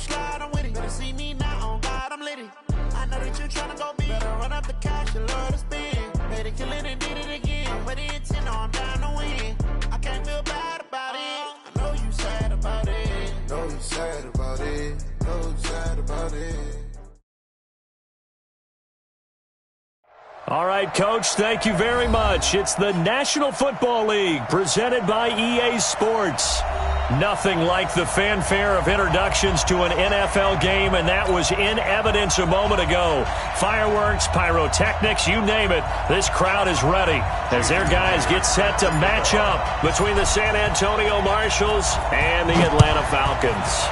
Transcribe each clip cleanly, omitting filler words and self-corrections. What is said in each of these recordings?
slide, I'm with it. Better see me now, on God, I'm litty. I know that you're trying to go big. Better run up the cash, you love to spend. Better kill it and did it again. But it's in, I'm down to win. I can't feel bad about it. I know you sad about it. Know you sad about it. Know you sad about it. All right, Coach, thank you very much. It's the National Football League presented by EA Sports. Nothing like the fanfare of introductions to an NFL game, and that was in evidence a moment ago. Fireworks, pyrotechnics, you name it. This crowd is ready as their guys get set to match up between the San Antonio Marshals and the Atlanta Falcons.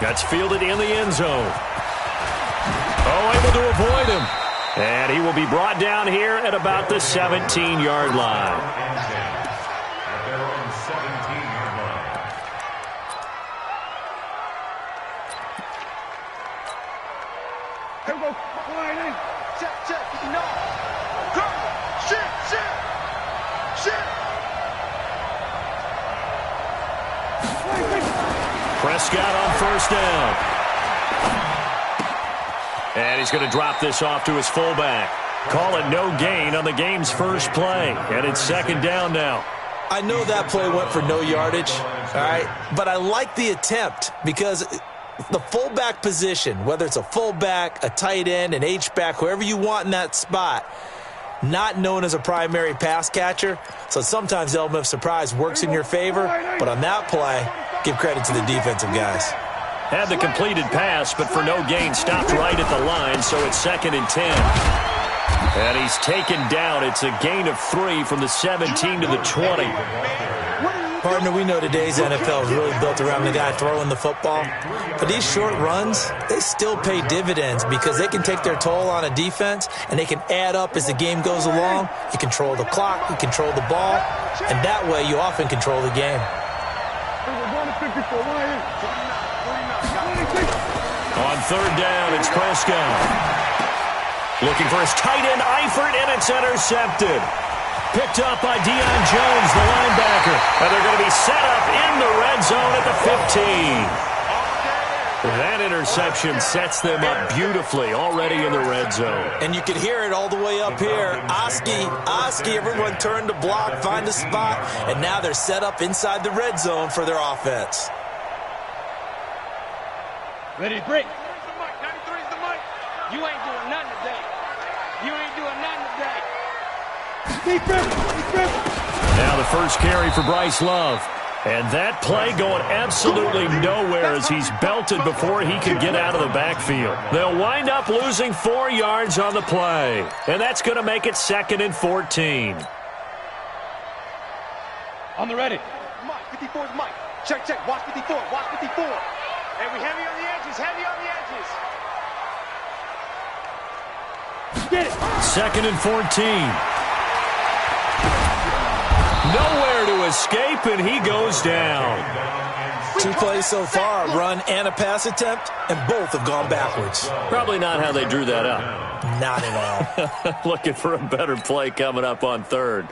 That's fielded in the end zone. Oh, able to avoid him. And he will be brought down here at about the 17-yard line. Here we go. Line in. Check. No. Go. Shit. Prescott on first down. And he's going to drop this off to his fullback. Call it no gain on the game's first play. And it's second down now. I know that play went for no yardage, all right? But I like the attempt because the fullback position, whether it's a fullback, a tight end, an H-back, whoever you want in that spot, not known as a primary pass catcher. So sometimes the element of surprise works in your favor. But on that play, give credit to the defensive guys. Had the completed pass, but for no gain, stopped right at the line, so it's 2nd and 10. And he's taken down. It's a gain of 3 from the 17 to the 20. Partner, we know today's NFL is really built around the guy throwing the football. But these short runs, they still pay dividends because they can take their toll on a defense, and they can add up as the game goes along. You control the clock, you control the ball, and that way you often control the game. On third down, it's Prescott. Looking for his tight end, Eifert, and it's intercepted. Picked up by Deion Jones, the linebacker. And they're going to be set up in the red zone at the 15. That interception sets them up beautifully already in the red zone. And you can hear it all the way up here. Oski, everyone turned to block, find a spot, and now they're set up inside the red zone for their offense. Ready to break. 93 is the mic. You ain't doing nothing today. Now the first carry for Bryce Love. And that play going absolutely nowhere as he's belted before he could get out of the backfield. They'll wind up losing 4 yards on the play. And that's going to make it 2nd and 14. On the ready. Mike, 54 is Mike. Check. Watch 54. Hey, we heavy on the edges. Get it. 2nd and 14. Nowhere to escape, and he goes down. 2 plays so far, a run and a pass attempt, and both have gone backwards. Probably not how they drew that up. Not at all. Looking for a better play coming up on third.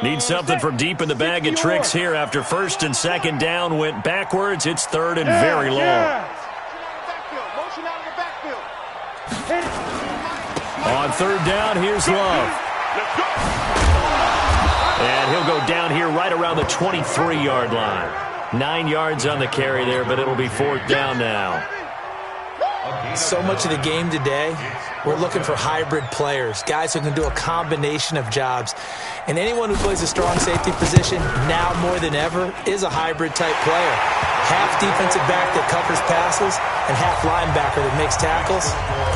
Need something from deep in the bag of tricks here after 1st and 2nd down went backwards. It's 3rd and very long. On 3rd down, here's Love. And he'll go down here right around the 23-yard line. 9 yards on the carry there, but it'll be 4th down now. So much of the game today, we're looking for hybrid players, guys who can do a combination of jobs. And anyone who plays a strong safety position, now more than ever, is a hybrid-type player. Half defensive back that covers passes and half linebacker that makes tackles.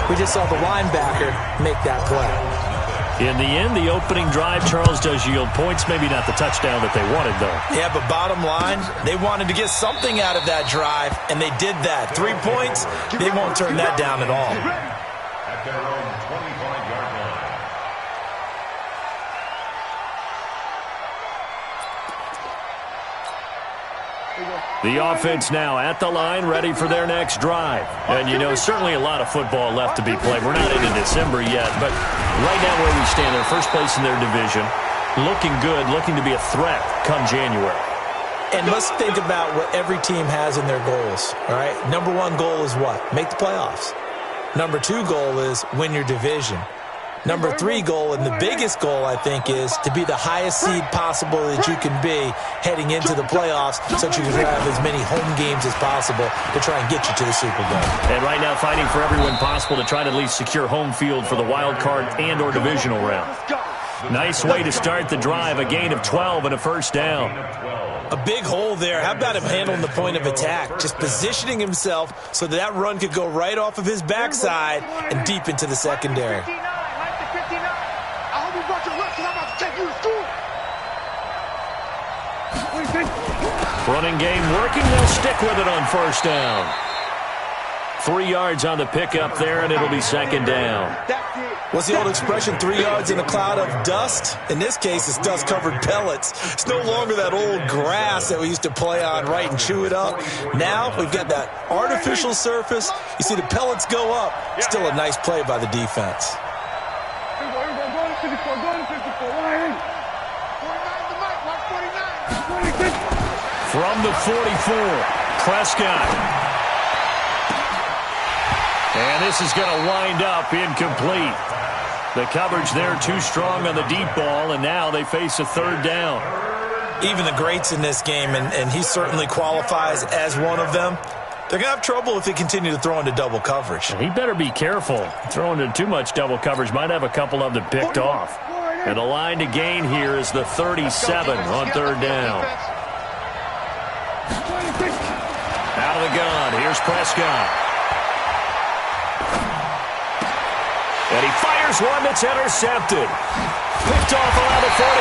We just saw the linebacker make that play. In the end, the opening drive, Charles, does yield points. Maybe not the touchdown that they wanted, though. Yeah, but bottom line, they wanted to get something out of that drive, and they did that. 3 points, they won't turn that down at all. At their own 25-yard line. The offense now at the line, ready for their next drive. And, you know, certainly a lot of football left to be played. We're not into December yet, but right now where we stand, they're first place in their division. Looking good, looking to be a threat come January. And let's think about what every team has in their goals, all right? Number one goal is what? Make the playoffs. Number two goal is win your division. Number three goal, and the biggest goal, I think, is to be the highest seed possible that you can be heading into the playoffs so that you can have as many home games as possible to try and get you to the Super Bowl. And right now fighting for every win possible to try to at least secure home field for the wild card and or divisional round. Nice way to start the drive, a gain of 12 and a first down. A big hole there. How about him handling the point of attack? Just positioning himself so that run could go right off of his backside and deep into the secondary. Running game working. They'll stick with it on first down. 3 yards on the pickup there, and it'll be second down. What's the old expression, 3 yards in a cloud of dust? In this case, it's dust-covered pellets. It's no longer that old grass that we used to play on, right, and chew it up. Now we've got that artificial surface. You see the pellets go up. Still a nice play by the defense. From the 44, Prescott. And this is going to wind up incomplete. The coverage there too strong on the deep ball, and now they face a third down. Even the greats in this game, and he certainly qualifies as one of them, they're going to have trouble if they continue to throw into double coverage. He better be careful. Throwing into too much double coverage might have a couple of them picked off. And the line to gain here is the 37 on third down. Out of the gun, here's Prescott. And he fires one that's intercepted. Picked off around the 41.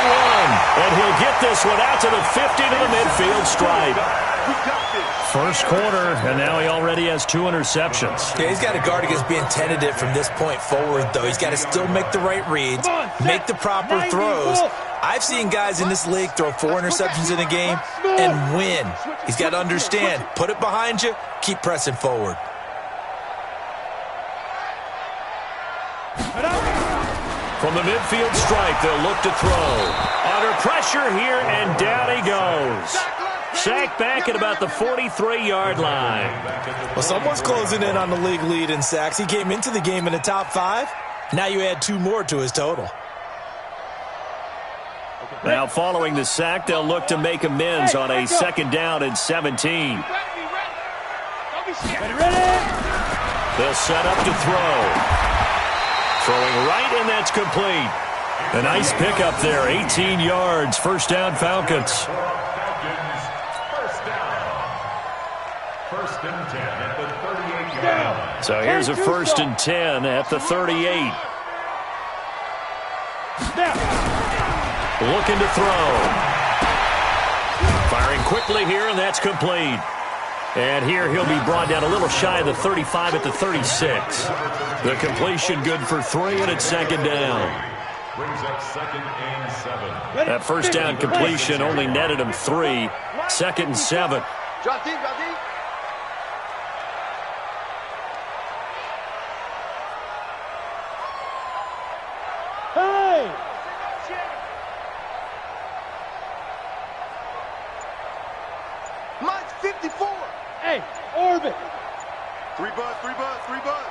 And he'll get this one out to the 50 to the midfield stripe. First quarter, and now he already has 2 interceptions. Yeah, he's got to guard against being tentative from this point forward, though. He's got to still make the right reads, make the proper throws. I've seen guys in this league throw 4 interceptions in a game and win. He's got to understand, put it behind you, keep pressing forward. From the midfield stripe, they'll look to throw. Under pressure here, and down he goes. Sacked back at about the 43-yard line. Well, someone's closing in on the league lead in sacks. He came into the game in the top 5. Now you add 2 more to his total. Now following the sack, they'll look to make amends on a second down and 17. They'll set up to throw. Throwing right, and that's complete. A nice pickup there, 18 yards. First down, Falcons. First and 10 at the 38-yard line. So here's a first and 10 at the 38. Looking to throw. Firing quickly here, and that's complete. And here he'll be brought down a little shy of the 35 at the 36. The completion good for 3, and it's second down. Brings up second and 7. That first down completion only netted him 3. Second and 7. Drop deep, drop deep. Hey! Mike's 54. Hey, orbit! 3 bud, 3 bud, 3 bud.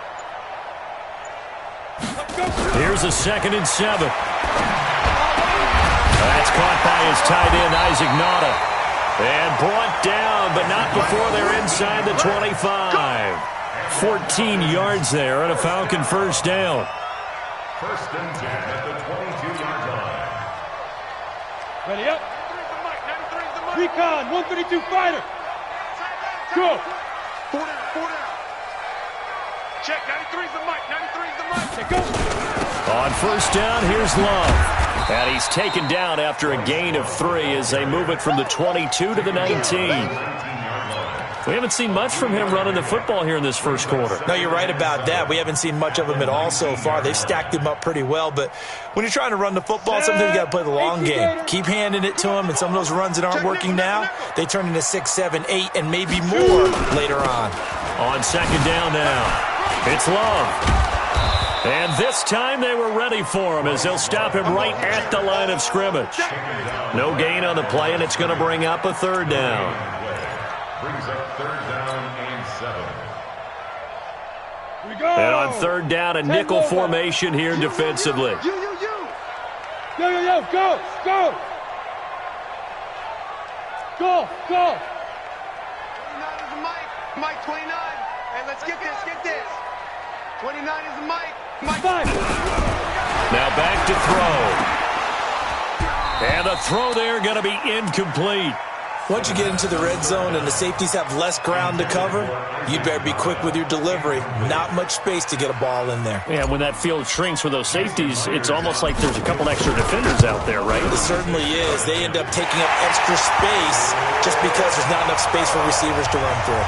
Here's a second and 7. That's caught by his tight end, Isaac Nauta. And brought down, but not before they're inside the 25. 14 yards there and a Falcon first down. First and 10 at the 22-yard line. Ready up. Recon, 132 fighter. Go. 4 down. Check, 93's the mic, 93's the mic. Go. On first down, here's Love. And he's taken down after a gain of 3 as they move it from the 22 to the 19. We haven't seen much from him running the football here in this first quarter. No, you're right about that. We haven't seen much of him at all so far. They've stacked him up pretty well, but when you're trying to run the football, sometimes you got to play the long game. Keep handing it to him, and some of those runs that aren't working now, they turn into 6, 7, 8, and maybe more later on. On second down now, it's Love. And this time they were ready for him as they'll stop him right at the line of scrimmage. No gain on the play, and it's going to bring up a third down. Brings up third down and 7. And on third down, a nickel formation here defensively. Yo, go! 29 is the Mike. Mike 29. Hey, let's get this. 29 is the Mike. Mike 5. Now back to throw. And the throw there going to be incomplete. Once you get into the red zone and the safeties have less ground to cover, you better be quick with your delivery. Not much space to get a ball in there. Yeah, when that field shrinks with those safeties, it's almost like there's a couple extra defenders out there, right? It certainly is. They end up taking up extra space just because there's not enough space for receivers to run through.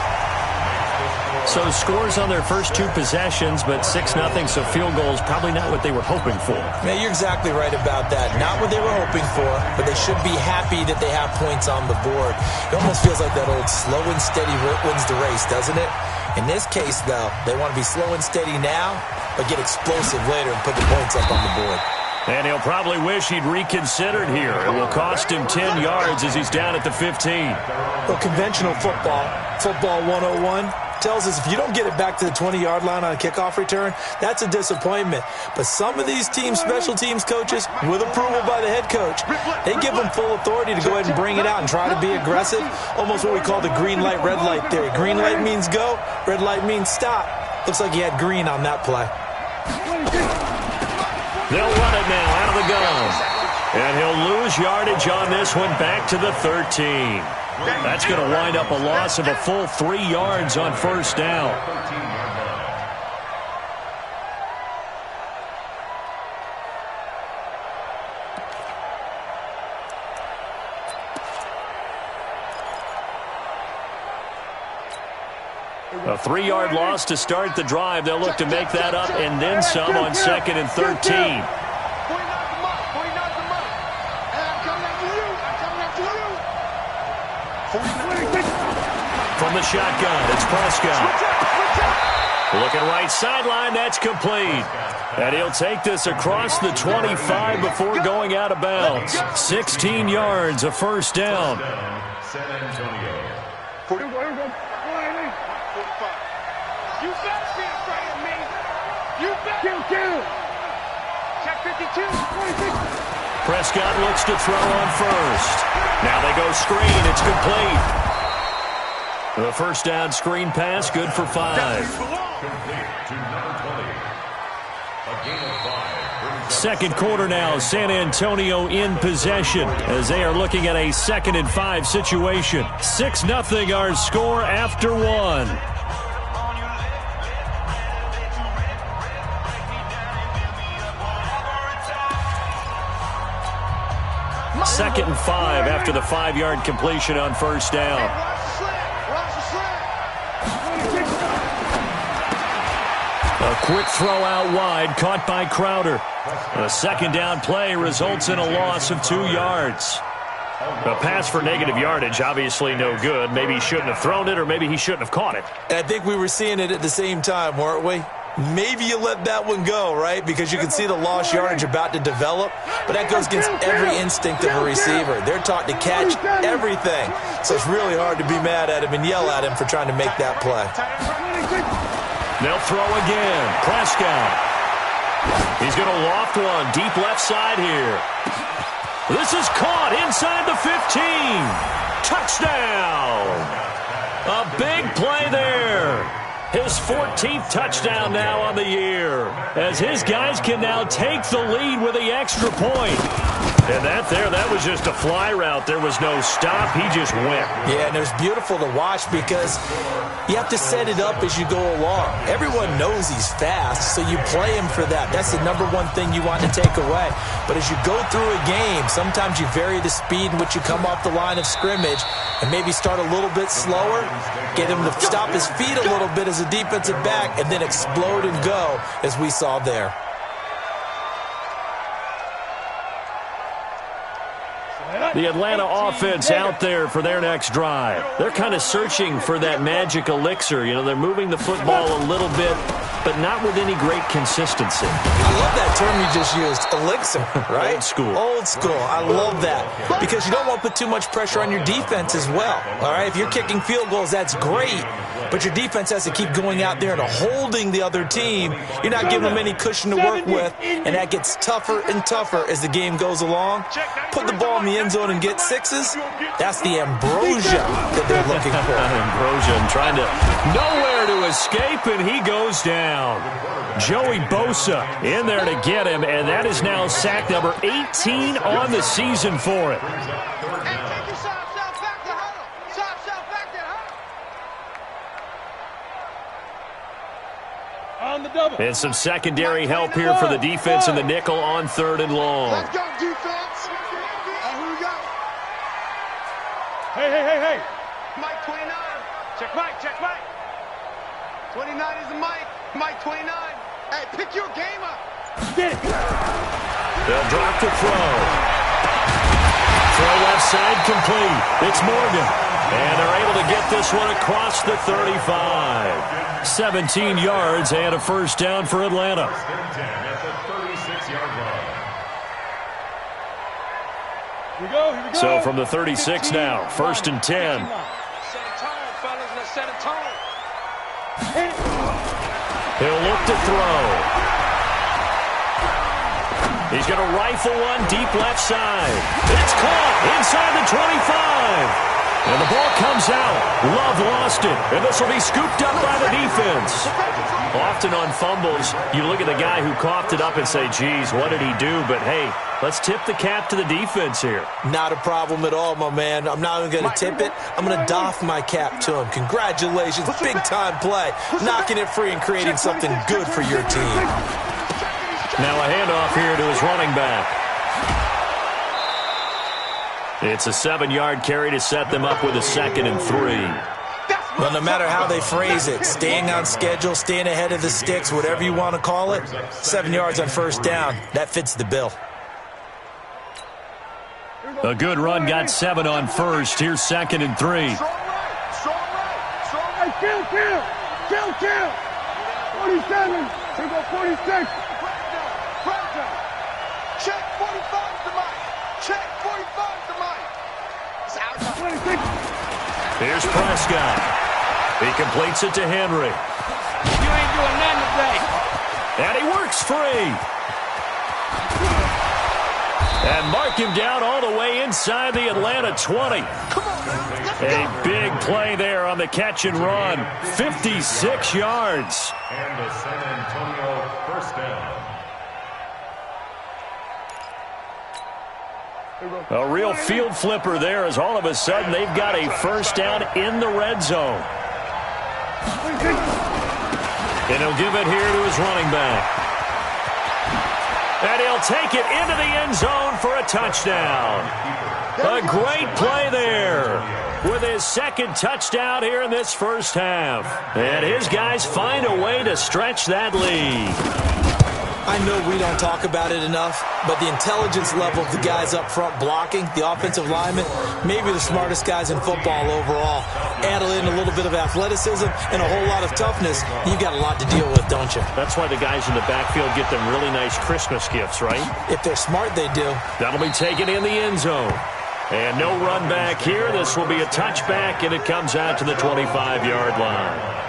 So scores on their first 2 possessions, but 6-0, so field goals probably not what they were hoping for. Yeah, you're exactly right about that. Not what they were hoping for, but they should be happy that they have points on the board. It almost feels like that old slow and steady wins the race, doesn't it? In this case, though, they want to be slow and steady now, but get explosive later and put the points up on the board. And he'll probably wish he'd reconsidered here. It will cost him 10 yards as he's down at the 15. Well, conventional football 101, tells us if you don't get it back to the 20-yard line on a kickoff return, that's a disappointment. But some of these teams, special teams coaches, with approval by the head coach, they give them full authority to go ahead and bring it out and try to be aggressive, almost what we call the green light, red light theory. Green light means go, red light means stop. Looks like he had green on that play. They'll run it now out of the gun. And he'll lose yardage on this one back to the 13. That's going to wind up a loss of a full 3 yards on first down. A 3-yard loss to start the drive. They'll look to make that up and then some on 2nd and 13. From the shotgun, it's Prescott. Looking right sideline, that's complete. And he'll take this across the 25 before going out of bounds. 16 yards, a first down. San Antonio. You better be afraid of me. You better. Check 52. Prescott looks to throw on first. Now they go screen. It's complete. The first down screen pass, good for 5. Complete to number 20. A gain of 5. Second quarter now, San Antonio in possession as they are looking at a 2nd and 5 situation. 6-0 our score after 1. Second and 5 after the 5-yard completion on first down. A quick throw out wide, caught by Crowder. A second down play results in a loss of 2 yards. A pass for negative yardage, obviously no good. Maybe he shouldn't have thrown it, or maybe he shouldn't have caught it. And I think we were seeing it at the same time, weren't we? Maybe you let that one go, right? Because you can see the lost yardage about to develop. But that goes against every instinct of a receiver. They're taught to catch everything. So it's really hard to be mad at him and yell at him for trying to make that play. They'll throw again. Prescott. He's going to loft one deep left side here. This is caught inside the 15. Touchdown. A big play there. His 14th touchdown now on the year, as his guys can now take the lead with the extra point. And that was just a fly route. There was no stop. He just went. Yeah, and it was beautiful to watch because you have to set it up as you go along. Everyone knows he's fast, so you play him for that. That's the number one thing you want to take away. But as you go through a game, sometimes you vary the speed in which you come off the line of scrimmage and maybe start a little bit slower, get him to stop his feet a little bit as a defensive back, and then explode and go, as we saw there. The Atlanta offense out there for their next drive. They're kind of searching for that magic elixir. You know, they're moving the football a little bit, but not with any great consistency. I love that term you just used, elixir, right? Old school. Old school. I love that because you don't want to put too much pressure on your defense as well, all right? If you're kicking field goals, that's great, but your defense has to keep going out there and holding the other team. You're not giving them any cushion to work with, and that gets tougher and tougher as the game goes along. Put the ball in the end zone and get sixes. That's the ambrosia that they're looking for. Ambrosia trying to nowhere to escape, and he goes down. Joey Bosa in there to get him, and that is now sack number 18 on the season for it. On the double. And some secondary help here for the defense in the nickel on 3rd and long. Let's go, defense. Who we got? Hey. Mike 29. Check Mike. 29 is the Mike. Mike 29. Hey, pick your game up. Get it. They'll drop to throw. Throw left side complete. It's Morgan. And they're able to get this one across the 35. 17 yards and a first down for Atlanta. At the 36-yard line. Here we go. So from the 36 now, 1st and 10. Set a tone, fellas. Let's set a tone. He'll look to throw. He's going to rifle one deep left side. It's caught inside the 25. And the ball comes out. Love lost it. And this will be scooped up by the defense. Often on fumbles, you look at the guy who coughed it up and say, geez, what did he do? But, hey, let's tip the cap to the defense here. Not a problem at all, my man. I'm not even going to tip it. I'm going to doff my cap to him. Congratulations. Big-time play. Knocking it free and creating something good for your team. Now a handoff here to his running back. It's a 7-yard carry to set them up with a 2nd and 3. Well, no matter how they phrase it, staying on schedule, staying ahead of the sticks, whatever you want to call it, 7 yards on 1st down, that fits the bill. A good run got 7 on 1st. Here's 2nd and 3. Hey, kill. 47. Here go 46. Check 45 to Mike. Check 45 to Mike. It's out. 26. Here's Prescott. He completes it to Henry. You ain't doing nothing today. And he works free. And mark him down all the way inside the Atlanta 20. A big play there on the catch and run. 56 yards. And the San Antonio first down. A real field flipper there as all of a sudden they've got a first down in the red zone. And he'll give it here to his running back. And he'll take it into the end zone for a touchdown. A great play there with his 2nd touchdown here in this first half. And his guys find a way to stretch that lead. I know we don't talk about it enough, but the intelligence level of the guys up front blocking, the offensive linemen, maybe the smartest guys in football overall. Add in a little bit of athleticism and a whole lot of toughness, you've got a lot to deal with, don't you? That's why the guys in the backfield get them really nice Christmas gifts, right? If they're smart, they do. That'll be taken in the end zone. And no run back here. This will be a touchback, and it comes out to the 25-yard line.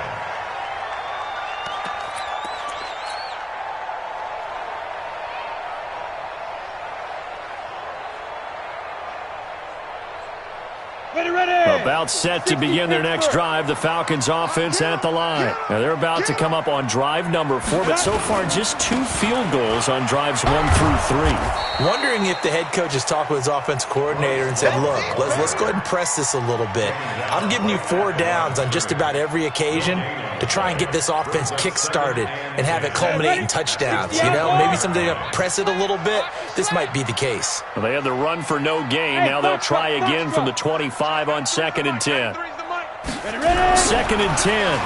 About set to begin their next drive, the Falcons offense at the line. Now they're about to come up on drive number 4, but so far just 2 field goals on drives 1 through 3. Wondering if the head coach has talked with his offense coordinator and said, look, let's go ahead and press this a little bit. I'm giving you 4 downs on just about every occasion to try and get this offense kick-started and have it culminate in touchdowns. You know, maybe someday to press it a little bit. This might be the case. Well, they had the run for no gain. Now they'll try again from the 25 on 2nd and 10. 2nd and 10.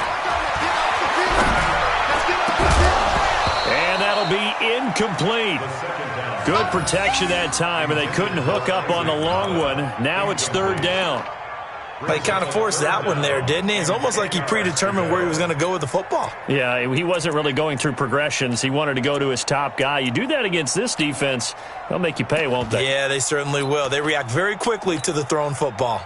And that'll be incomplete. Good protection that time, and they couldn't hook up on the long one. Now it's 3rd down. He kind of forced that one there, didn't he? It's almost like he predetermined where he was going to go with the football. Yeah, he wasn't really going through progressions. He wanted to go to his top guy. You do that against this defense, they'll make you pay, won't they? Yeah, they certainly will. They react very quickly to the thrown football.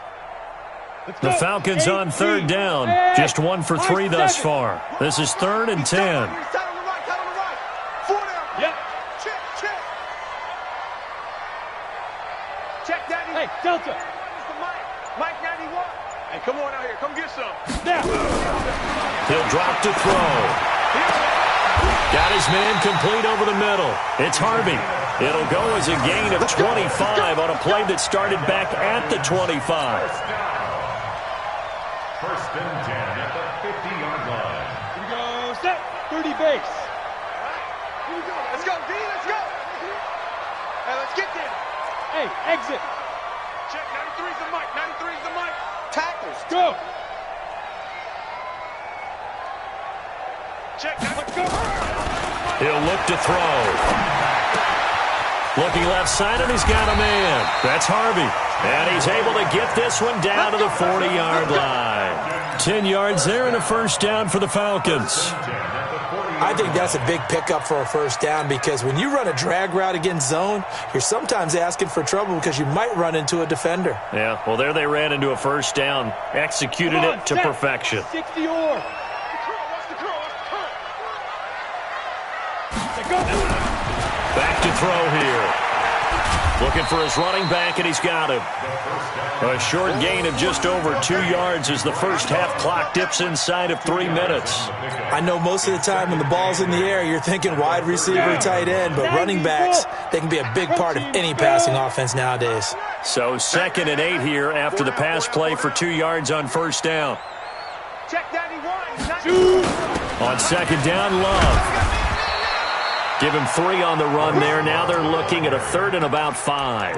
The Falcons on third down. Just 1 for 3 thus far. This is 3rd and 10. Yep. Check that. Hey, Delta. Mike 91. Hey, come on out here. Come get some. Snap. He'll drop to throw. Got his man complete over the middle. It's Harvey. It'll go as a gain of 25 on a play that started back at the 25. 1st and 10 at the 50-yard line. Here we go. Set. 30 base. Here we go. Let's go, D. Let's go. Hey, let's get there. Hey, exit. Check. 93's the mic. 93's the mic. Tackles. Go. Check. Let's go. He'll look to throw. Looking left side, and he's got a man. That's Harvey. And he's able to get this one down to the 40-yard line. 10 yards there and a first down for the Falcons. I think that's a big pickup for a first down because when you run a drag route against zone, you're sometimes asking for trouble because you might run into a defender. Yeah, well, there they ran into a first down. Executed it to perfection. 60 or. Back to throw here. Looking for his running back, and he's got him. A short gain of just over 2 yards as the first half clock dips inside of 3 minutes. I know most of the time when the ball's in the air, you're thinking wide receiver, tight end, but running backs, they can be a big part of any passing offense nowadays. So 2nd and 8 here after the pass play for 2 yards on first down. Check 91. On 2nd down, Love. Give him 3 on the run there. Now they're looking at a 3rd and about 5.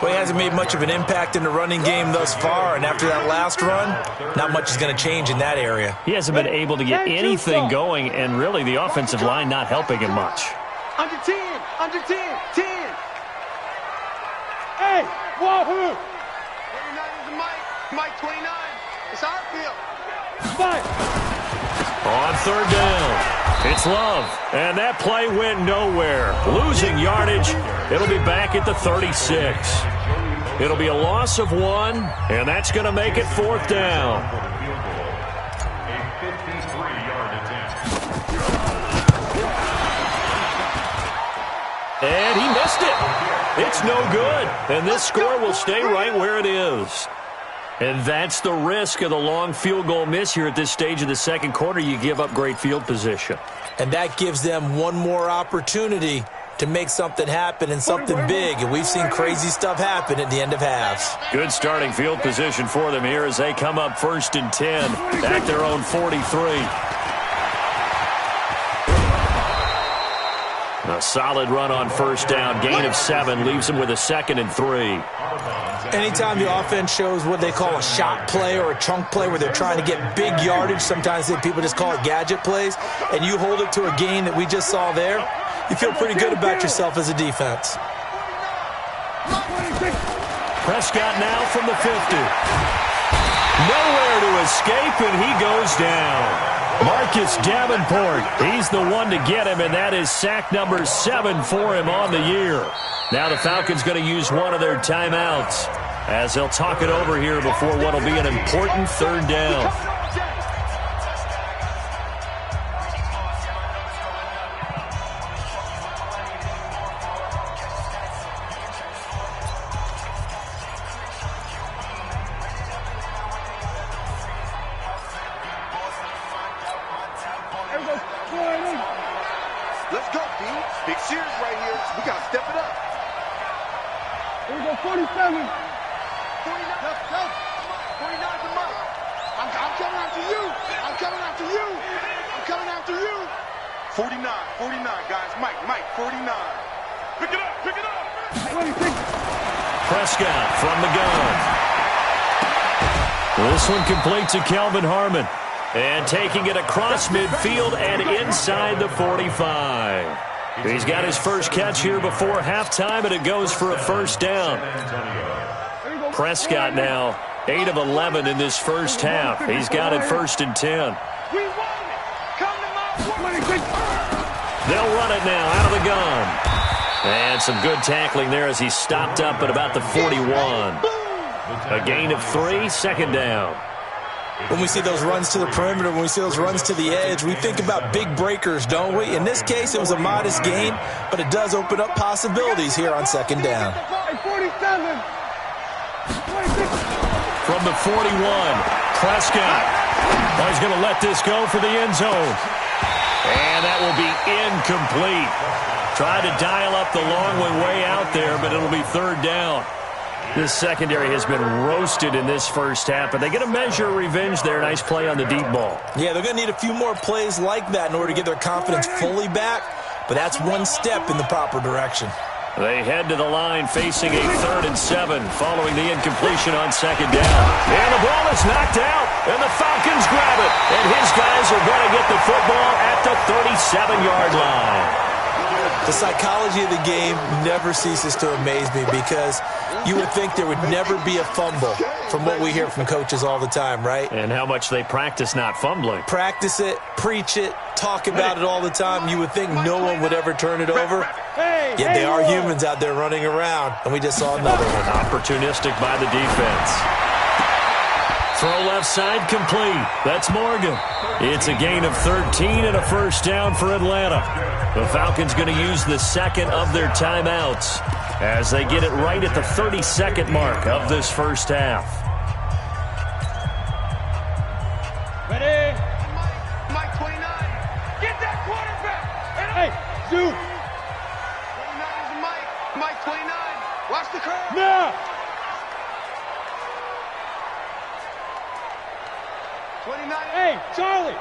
Well, he hasn't made much of an impact in the running game thus far, and after that last run, not much is going to change in that area. He hasn't been able to get anything going, and really the offensive line not helping him much. Under 10. Under 10. 10. Hey, wahoo. 29 is the mic. Mike 29. It's our field. 5. On 3rd down, it's Love, and that play went nowhere. Losing yardage, it'll be back at the 36. It'll be a loss of 1, and that's going to make it 4th down. A 53-yard attempt. And he missed it. It's no good, and this score will stay right where it is. And that's the risk of the long field goal miss here at this stage of the second quarter. You give up great field position. And that gives them one more opportunity to make something happen and something big. And we've seen crazy stuff happen at the end of halves. Good starting field position for them here as they come up 1st and 10 at their own 43. A solid run on first down. Gain of 7 leaves them with a 2nd and 3. Anytime the offense shows what they call a shot play or a chunk play where they're trying to get big yardage, sometimes people just call it gadget plays, and you hold it to a gain that we just saw there, you feel pretty good about yourself as a defense. Prescott now from the 50. Nowhere to escape, and he goes down. Marcus Davenport, he's the one to get him, and that is sack number 7 for him on the year. Now the Falcons going to use one of their timeouts as they'll talk it over here before what will be an important 3rd down. Let's go, D. Big series right here. We got to step it up. Here we go, 47. 49. Let's go. 49's the mic. I'm coming after you. I'm coming after you. I'm coming after you. 49, guys. Mike, 49. Pick it up, pick it up. 26. Prescott from the gun. This one complete to Kelvin Harmon. And taking it across midfield and inside the 45. He's got his first catch here before halftime, and it goes for a first down. Prescott now 8 of 11 in this first half. He's got it 1st and 10. We won it. Come to my 26. They'll run it now out of the gun. And some good tackling there as he stopped up at about the 41. A gain of 3, 2nd down. When we see those runs to the perimeter, when we see those runs to the edge, we think about big breakers, don't we? In this case, it was a modest gain, but it does open up possibilities here on 2nd down. 47. 26. From the 41, Prescott. Oh, he's going to let this go for the end zone. And that will be incomplete. Tried to dial up the long one way out there, but it'll be 3rd down. This secondary has been roasted in this first half, but they get a measure of revenge there. Nice play on the deep ball. Yeah, they're going to need a few more plays like that in order to get their confidence fully back, but that's one step in the proper direction. They head to the line facing a 3rd and 7 following the incompletion on 2nd down. And the ball is knocked out, and the Falcons grab it. And his guys are going to get the football at the 37-yard line. The psychology of the game never ceases to amaze me because you would think there would never be a fumble from what we hear from coaches all the time, right? And how much they practice not fumbling. Practice it, preach it, talk about it all the time. You would think no one would ever turn it over. Yet they are humans out there running around, and we just saw another one. Opportunistic by the defense. Throw left side complete. That's Morgan. It's a gain of 13 and a 1st down for Atlanta. The Falcons going to use the 2nd of their timeouts as they get it right at the 32nd mark of this first half. Ready? Mike 29. Get that quarterback. Hey, shoot. 29 is Mike. Mike 29. Watch the curve. Now. 29. Hey, Charlie. 29.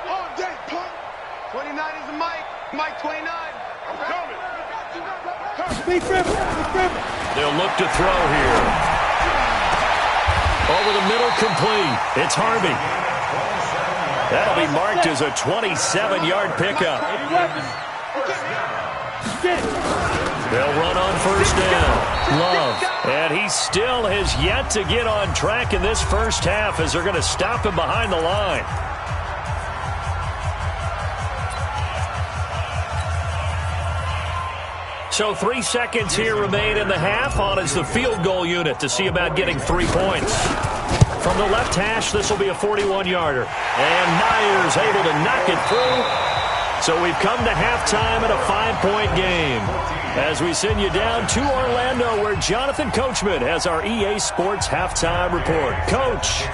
All day, punt. 29 is a Mike. Mike 29. I'm coming. Be driven. They'll look to throw here. Over the middle, complete. It's Harvey. That'll be marked as a 27-yard pickup. They'll run on 1st down. Love. And he still has yet to get on track in this first half as they're going to stop him behind the line. So 3 seconds here remain in the half. On is the field goal unit to see about getting 3 points. From the left hash, this will be a 41-yarder. And Myers able to knock it through. So we've come to halftime at a 5-point game. As we send you down to Orlando, where Jonathan Coachman has our EA Sports halftime report. Coach,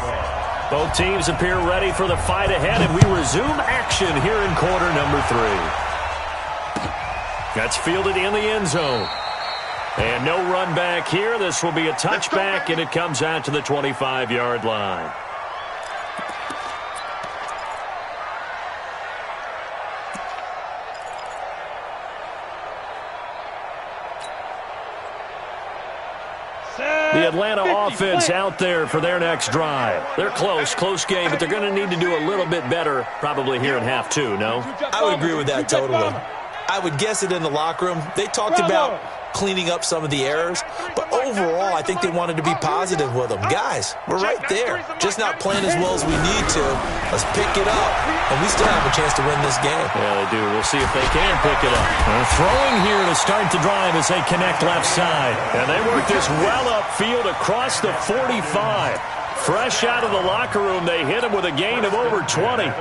both teams appear ready for the fight ahead, and we resume action here in quarter number 3. That's fielded in the end zone. And no run back here. This will be a touchback, and it comes out to the 25-yard line. The Atlanta offense out there for their next drive. They're close game, but they're going to need to do a little bit better probably here in half 2, no? I would agree with that totally. I would guess it in the locker room. They talked about cleaning up some of the errors, but overall, I think they wanted to be positive with them. Guys, we're right there. Just not playing as well as we need to. Let's pick it up, and we still have a chance to win this game. Yeah, they do. We'll see if they can pick it up. They're throwing here to start the drive as they connect left side. And they work this well upfield across the 45. Fresh out of the locker room, they hit him with a gain of over 20.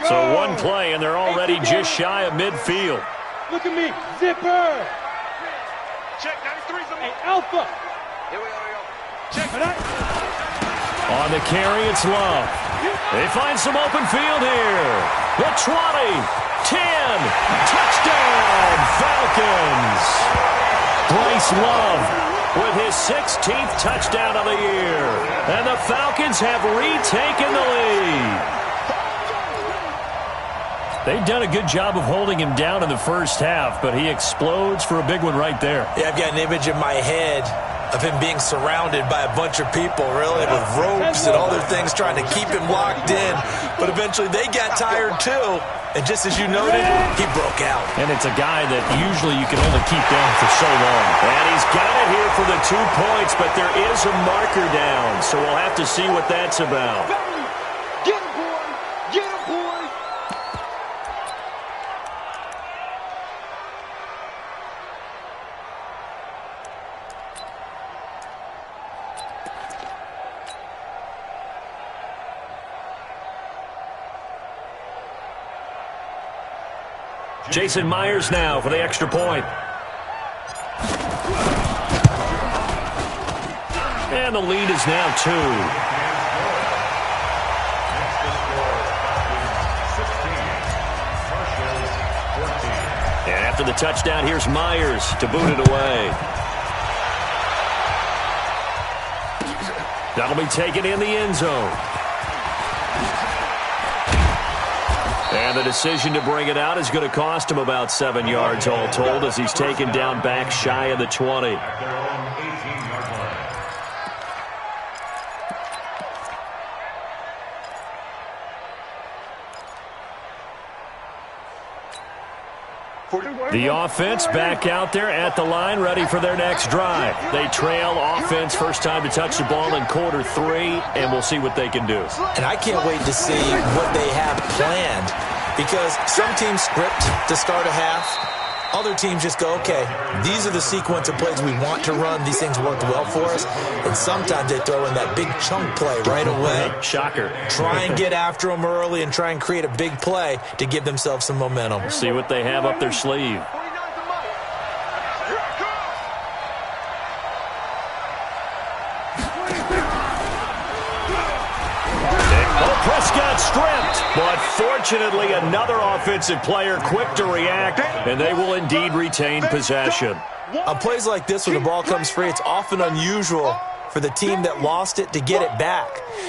So one play, and they're already just shy of midfield. Look at me. Zipper. Check. 93's hey, Alpha. Here we go. Check. On the carry, it's Love. They find some open field here. The 20. 10. Touchdown, Falcons. Bryce Love with his 16th touchdown of the year. And the Falcons have retaken the lead. They've done a good job of holding him down in the first half, but he explodes for a big one right there. Yeah, I've got an image in my head of him being surrounded by a bunch of people, really, with ropes and other things trying to keep him locked in. But eventually they got tired too, And just as you noted, he broke out. And it's a guy that usually you can only keep down for so long. And he's got it here for the 2 points, but there is a marker down, so we'll have to see what that's about. Get him, boy! Get him, boy! Jason Myers now for the extra point. And the lead is now 2. And after the touchdown, here's Myers to boot it away. That'll be taken in the end zone. And the decision to bring it out is going to cost him about 7 yards all told as he's taken down back shy of the 20. The offense back out there at the line, ready for their next drive. They trail offense, first time to touch the ball in quarter 3, and we'll see what they can do. And I can't wait to see what they have planned, because some teams script to start a half. Other teams just go, okay, these are the sequence of plays we want to run. These things worked well for us. And sometimes they throw in that big chunk play right away. Shocker. Try and get after them early and try and create a big play to give themselves some momentum. See what they have up their sleeve. Prescott stripped, but fortunately another offensive player quick to react, and they will indeed retain possession. On plays like this when the ball comes free, it's often unusual for the team that lost it to get it back,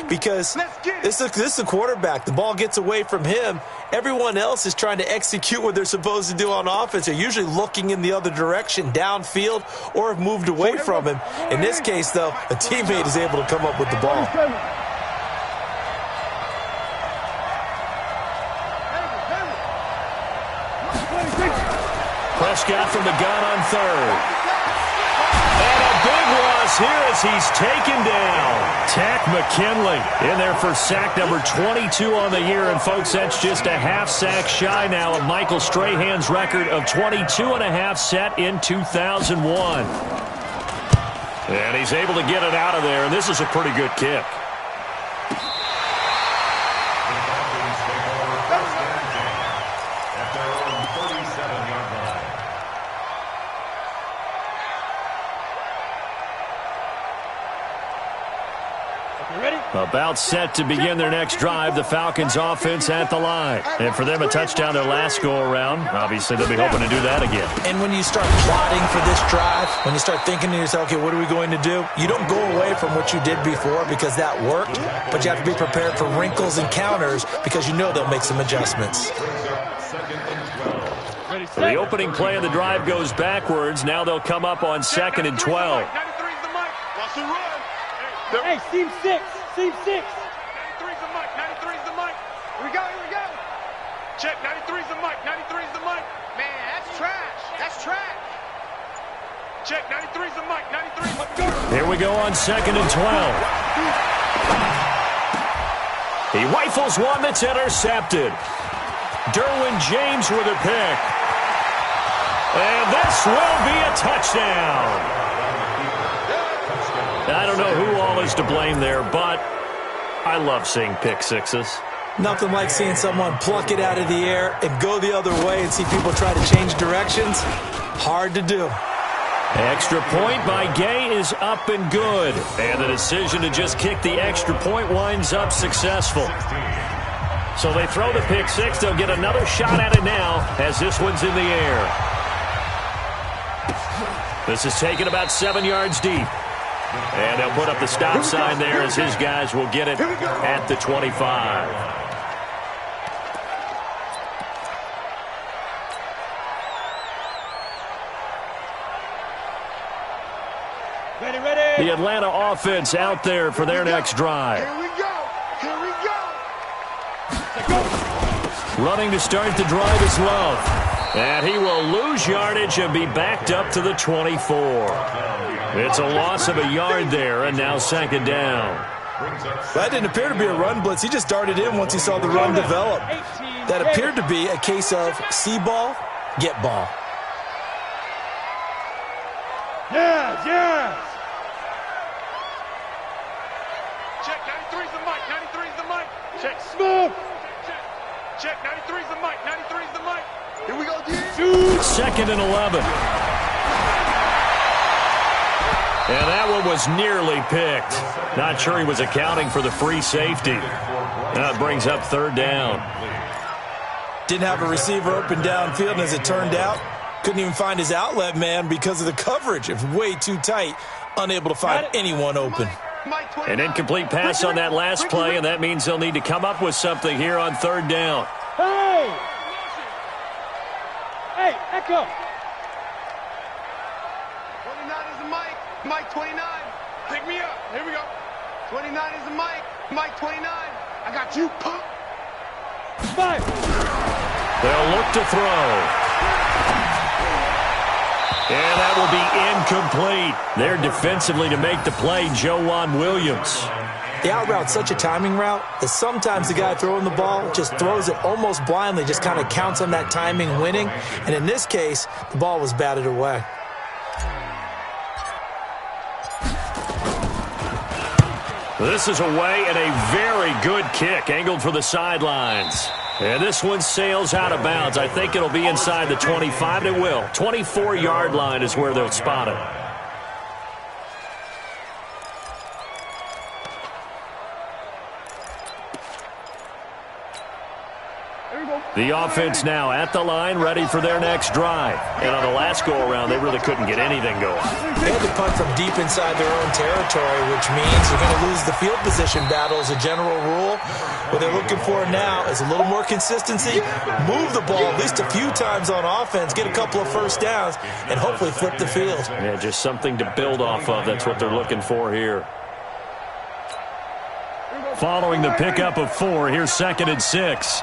because this is a quarterback. The ball gets away from him. Everyone else is trying to execute what they're supposed to do on offense. They're usually looking in the other direction, downfield, or have moved away from him. In this case, though, a teammate is able to come up with the ball. Prescott from the gun on third. And a big loss here as he's taken down. Tack McKinley in there for sack number 22 on the year. And, folks, that's just a half sack shy now of Michael Strahan's record of 22 and a half set in 2001. And he's able to get it out of there, and this is a pretty good kick. About set to begin their next drive, the Falcons offense at the line. And for them, a touchdown their last go-around. Obviously, they'll be hoping to do that again. And when you start plotting for this drive, when you start thinking to yourself, okay, what are we going to do? You don't go away from what you did before because that worked, but you have to be prepared for wrinkles and counters because you know they'll make some adjustments. The opening play of the drive goes backwards. Now they'll come up on 2nd and 12. Hey, seam 6. Seam 6. 93's the mic. 93's the mic. Here we go. Here we go. Check. 93's the mic. 93's the mic. Man, that's trash. That's trash. Check. 93's the mic. 93's the mic. Here we go on 2nd and 12. He rifles one that's intercepted. Derwin James with a pick. And this will be a touchdown. I don't know who all is to blame there, but I love seeing pick sixes. Nothing like seeing someone pluck it out of the air and go the other way and see people try to change directions. Hard to do. Extra point by Gay is up and good. And the decision to just kick the extra point winds up successful. So they throw the pick six. They'll get another shot at it now as this one's in the air. This is taken about 7 yards deep. And they'll put up the stop sign there as his guys will get it at the 25. Ready. The Atlanta offense out there for their next drive. Here we go. Here we go. Running to start the drive is Love. And he will lose yardage and be backed up to the 24. It's a loss of a yard there, and now second down. That didn't appear to be a run blitz. He just darted in once he saw the run develop. That appeared to be a case of see ball, get ball. Yes, yes. Check, 93's the mic, 93's the mic. Check. Smooth. Check, 93's the mic, 93's the mic. Here we go, dude. Second and 11. And that one was nearly picked. Not sure he was accounting for the free safety. That brings up third down. Didn't have a receiver open downfield, and as it turned out, couldn't even find his outlet man because of the coverage. It was way too tight, unable to find anyone open. An incomplete pass on that last play, and that means they'll need to come up with something here on third down. Hey! Hey, Echo! 29 is the mic. Mike 29. Pick me up. Here we go. 29 is the mic. Mike 29. I got you, punk. 5. They'll look to throw. And that will be incomplete. There defensively to make the play, Joejuan Williams. The out route's such a timing route that sometimes the guy throwing the ball just throws it almost blindly, just kind of counts on that timing winning. And in this case, the ball was batted away. This is away and a very good kick, angled for the sidelines. And this one sails out of bounds. I think it'll be inside the 25, and it will. 24-yard line is where they'll spot it. The offense now at the line, ready for their next drive. And on the last go-around, they really couldn't get anything going. They had to punt from deep inside their own territory, which means they're going to lose the field position battle as a general rule. What they're looking for now is a little more consistency, move the ball at least a few times on offense, get a couple of first downs, and hopefully flip the field. Yeah, just something to build off of. That's what they're looking for here. Following the pickup of 4, here's second and 6.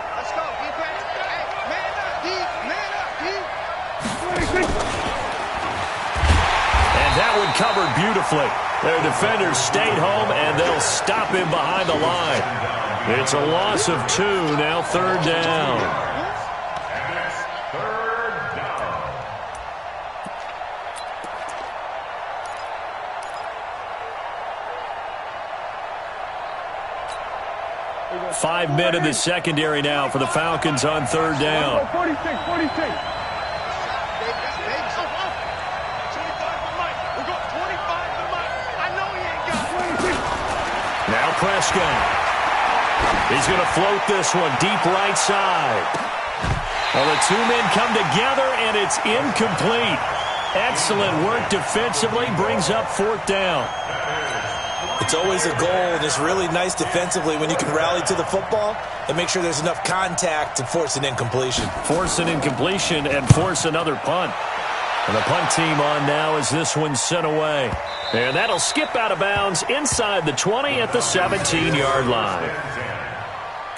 That one covered beautifully. Their defenders stayed home, and they'll stop him behind the line. It's a loss of 2, now third down. Third down. 5 men in the secondary now for the Falcons on third down. 46. Now Prescott. He's going to float this one deep right side. Well, the two men come together, and it's incomplete. Excellent work defensively, brings up fourth down. It's always a goal, and it's really nice defensively when you can rally to the football and make sure there's enough contact to force an incompletion. Force an incompletion and force another punt. And the punt team on now as this one's sent away. And that'll skip out of bounds inside the 20 at the 17-yard line.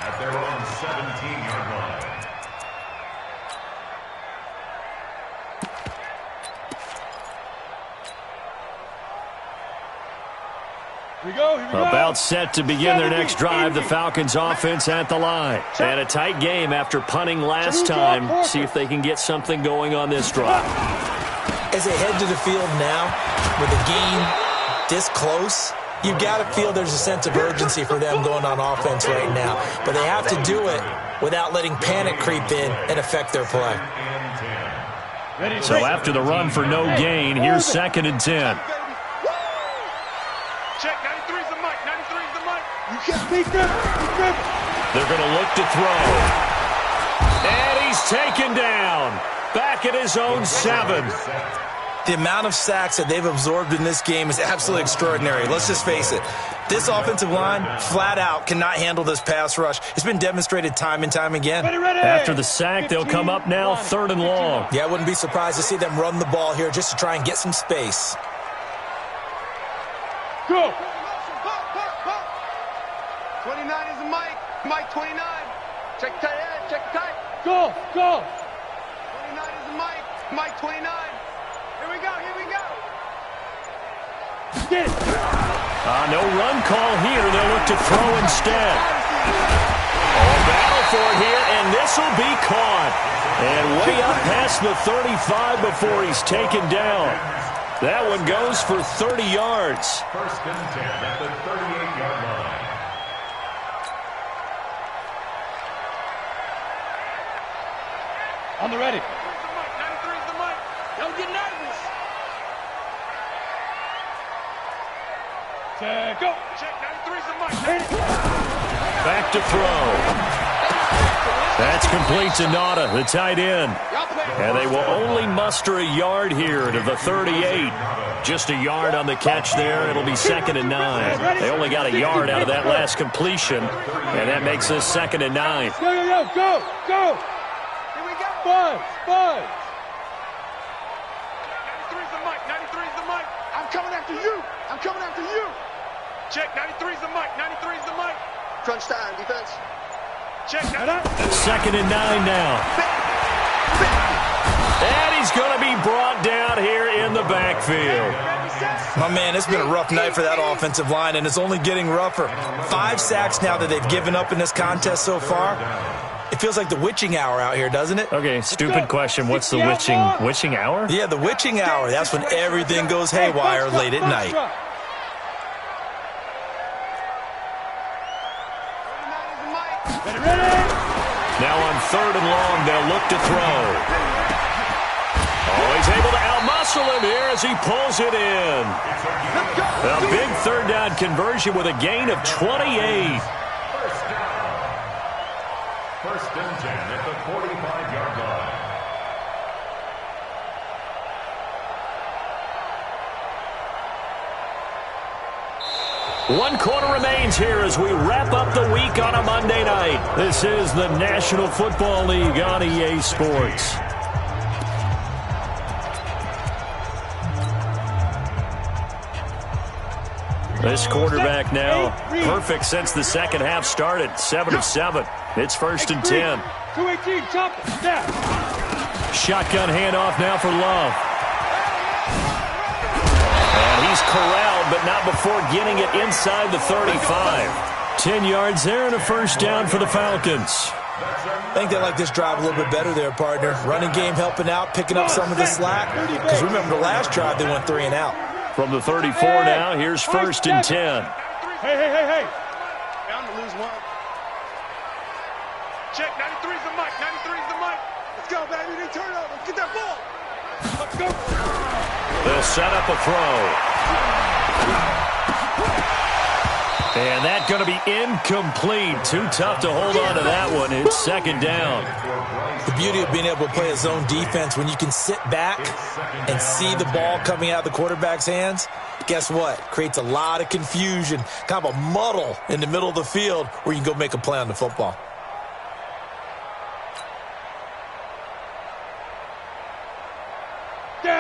At their own 17-yard line. Here we go. About set to begin their next drive, the Falcons offense at the line. And a tight game after punting last time. See if they can get something going on this drive. As they head to the field now, with the game this close, you've got to feel there's a sense of urgency for them going on offense right now. But they have to do it without letting panic creep in and affect their play. So after the run for no gain, here's second and 10. Check, 93's the mic, 93's the mic. You can't beat them. They're going to look to throw. And he's taken down. Back at his own 7. The amount of sacks that they've absorbed in this game is absolutely extraordinary. Let's just face it. This offensive line, flat out, cannot handle this pass rush. It's been demonstrated time and time again. Ready. After the sack, they'll come up now third and long. Yeah, I wouldn't be surprised to see them run the ball here just to try and get some space. Go. 29 is the mic. Mic 29. Check tight end. check the tight. Go, go. 29 is the Mike. Mike 29. Here we go, here we go. Get it. No run call here. They'll look to throw instead. Battle for it here, and this will be caught. And way up past the 35 before he's taken down. That one goes for 30 yards. First and 10 at the 38-yard line. On the ready. 93 is the mic. Don't get nervous. Check, go. Check, 93 is the mic. Back to throw. That's complete to Nada, the tight end. And they will only muster a yard here to the 38. Just a yard on the catch there. It'll be 2nd and 9. They only got a yard out of that last completion, and that makes this 2nd and 9. Go, go, go, go, go. Here we go. Buzz, buzz. 93 is the mic. 93 is the mic. I'm coming after you. I'm coming after you. Check, 93 is the mic. 93 is the mic. Crunch time, defense. Check, 2nd and 9 now. And he's going to be brought down here in the backfield. My man, it's been a rough night for that offensive line, and it's only getting rougher. 5 sacks now that they've given up in this contest so far. It feels like the witching hour out here, doesn't it? Okay, stupid question. What's the witching hour? Yeah, the witching hour. That's when everything goes haywire late at night. Now on 3rd and long, they'll look to throw. Oh, he's able to outmuscle him here as he pulls it in. A big 3rd down conversion with a gain of 28. First and 10 at the 45-yard line. One quarter remains here as we wrap up the week on a Monday night. This is the National Football League on EA Sports. This quarterback now perfect since the second half started. 7 of 7. It's 1st and 10. 218, chop it. Snap. Shotgun handoff now for Love. And he's corralled, but not before getting it inside the 35. 10 yards there and a 1st down for the Falcons. I think they like this drive a little bit better there, partner. Running game helping out, picking up some of the slack. Because remember the last drive, they went 3 and out. From the 34 now, here's 1st and 10. Hey. Bound to lose one. Check, 93 is the mic. 93 is the mic. Let's go, baby. They turn over. Let's get that ball. Let's go. They'll set up a throw. And that's going to be incomplete. Too tough to hold on to that one. It's 2nd down. The beauty of being able to play a zone defense when you can sit back and see the ball coming out of the quarterback's hands, guess what? Creates a lot of confusion, kind of a muddle in the middle of the field where you can go make a play on the football.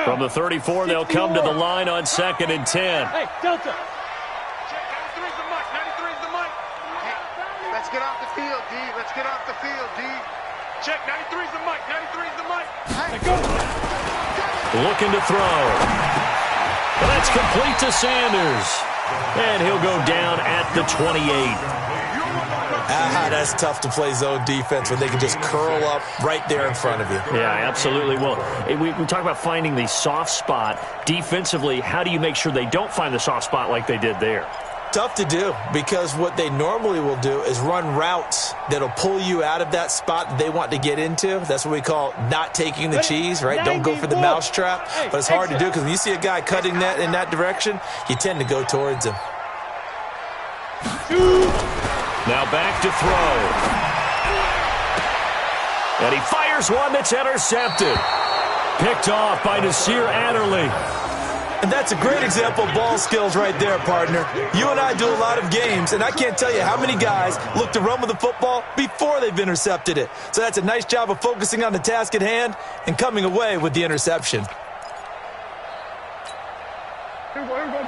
From the 34, they'll come to the line on 2nd and 10. Hey, Delta. Check, 93 is the mic. 93 is the mic. Hey, let's get off the field, D. Let's get off the field, D. Check, 93 is the mic. 93 is the mic. Hey, go. Looking to throw. Well, that's complete to Sanders. And he'll go down at the 28. That's tough to play zone defense when they can just curl up right there in front of you. Yeah, absolutely. Well, we talk about finding the soft spot. Defensively, how do you make sure they don't find the soft spot like they did there? Tough to do, because what they normally will do is run routes that'll pull you out of that spot that they want to get into. That's what we call not taking the cheese, right? Don't go for the mousetrap. But it's hard to do because when you see a guy cutting that in that direction, you tend to go towards him. Now back to throw. And he fires one that's intercepted. Picked off by Nasir Adderley. And that's a great example of ball skills right there, partner. You and I do a lot of games, and I can't tell you how many guys look to run with the football before they've intercepted it. So that's a nice job of focusing on the task at hand and coming away with the interception.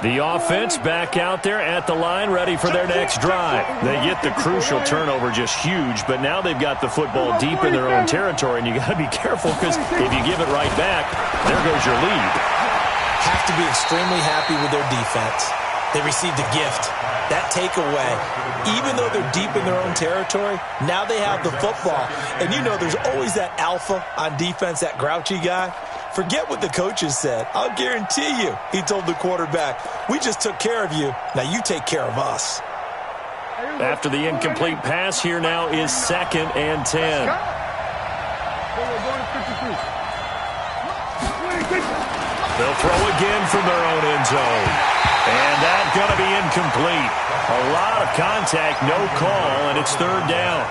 The offense back out there at the line, ready for their next drive. They get the crucial turnover, just huge, but now they've got the football deep in their own territory, and you got to be careful because if you give it right back, there goes your lead. Have to be extremely happy with their defense. They received a gift. That takeaway, even though they're deep in their own territory, now they have the football. And you know there's always that alpha on defense, that grouchy guy. Forget what the coaches said. I'll guarantee you, he told the quarterback, we just took care of you. Now you take care of us. After the incomplete pass, here now is 2nd and 10. They'll throw again from their own end zone. And that's going to be incomplete. A lot of contact, no call, and it's 3rd down.